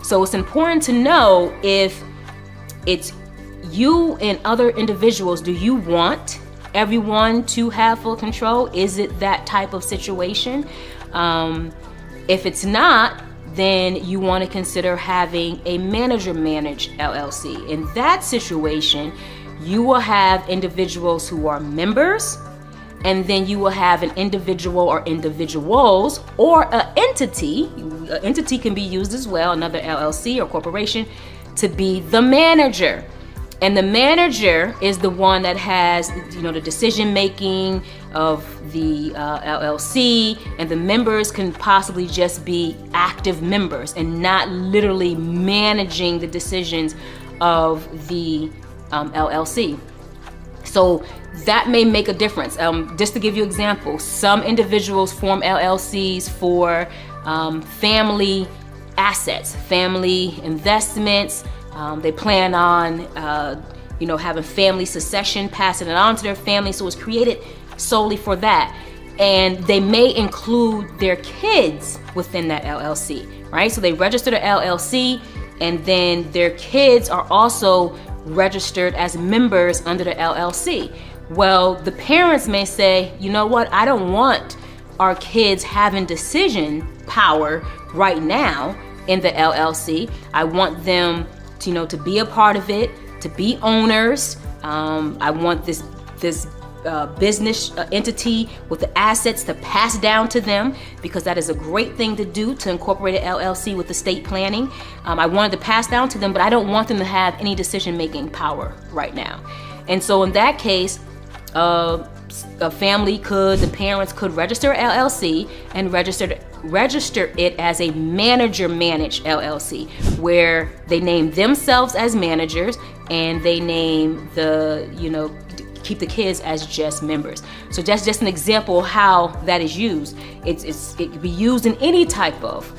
So it's important to know if it's you and other individuals, do you want everyone to have full control? Is it that type of situation? If it's not, then you want to consider having a manager-managed LLC. In that situation, you will have individuals who are members, and then you will have an individual or individuals or an entity. An entity can be used as well, another LLC or corporation, to be the manager. And the manager is the one that has, the decision making of the LLC, and the members can possibly just be active members and not literally managing the decisions of the LLC. So that may make a difference. Just to give you an example, some individuals form LLCs for family assets, family investments. They plan on, having family succession, passing it on to their family. So it's created solely for that. And they may include their kids within that LLC, right? So they register the LLC, and then their kids are also registered as members under the LLC. Well, the parents may say, you know what, I don't want our kids having decision power right now in the LLC. I want them to be a part of it, to be owners. I want this business entity with the assets to pass down to them, because that is a great thing to do, to incorporate an LLC with estate planning. I wanted to pass down to them, but I don't want them to have any decision-making power right now. And so in that case, a family the parents could register an LLC and register it as a manager-managed LLC, where they name themselves as managers and they name keep the kids as just members. So that's just an example of how that is used. It can be used in any type of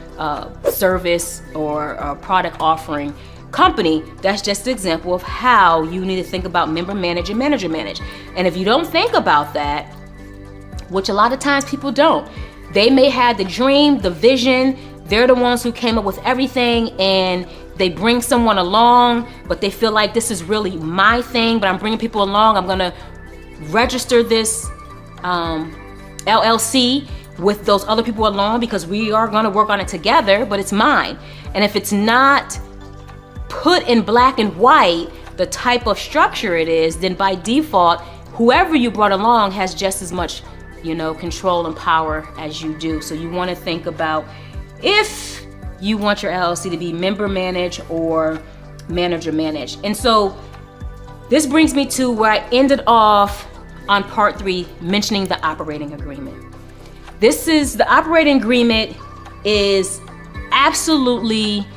service or product offering company. That's just an example of how you need to think about member manage and manager manage. And if you don't think about that, which a lot of times people don't, they may have the dream, the vision, they're the ones who came up with everything, and they bring someone along, but they feel like this is really my thing, but I'm bringing people along. I'm going to register this LLC with those other people along because we are going to work on it together, but it's mine. And if it's not put in black and white, the type of structure it is, then by default, whoever you brought along has just as much, control and power as you do. So you want to think about if you want your LLC to be member managed or manager managed. And so this brings me to where I ended off on part 3, mentioning the operating agreement. The operating agreement is absolutely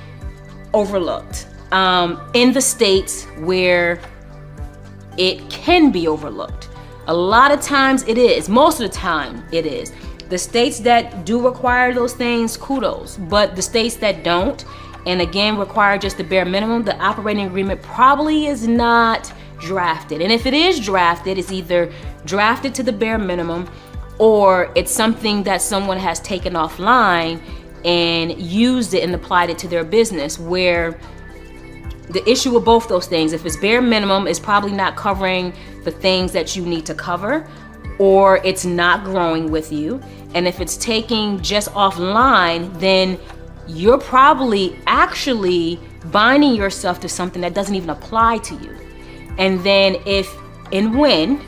overlooked in the states where it can be overlooked. A lot of times it is. Most of the time it is. The states that do require those things, kudos. But the states that don't, and again require just the bare minimum, the operating agreement probably is not drafted. And if it is drafted, it's either drafted to the bare minimum, or it's something that someone has taken offline and used it and applied it to their business, where the issue with both those things, if it's bare minimum, it's probably not covering the things that you need to cover, or it's not growing with you. And if it's taking just offline, then you're probably actually binding yourself to something that doesn't even apply to you. And then if and when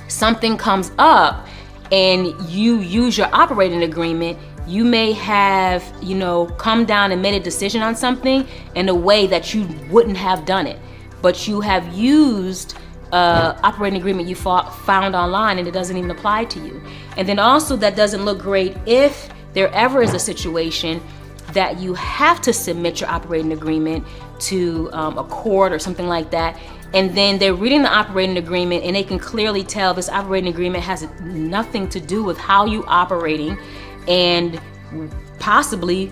something comes up and you use your operating agreement, you may have, come down and made a decision on something in a way that you wouldn't have done it, but you have used operating agreement you found online and it doesn't even apply to you. And then also that doesn't look great if there ever is a situation that you have to submit your operating agreement to a court or something like that, and then they're reading the operating agreement and they can clearly tell this operating agreement has nothing to do with how you operating and possibly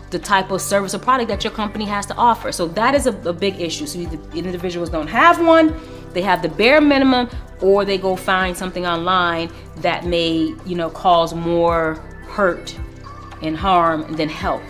the type of service or product that your company has to offer. So that is a big issue. So either individuals don't have one, they have the bare minimum, or they go find something online that may, cause more hurt and harm than help.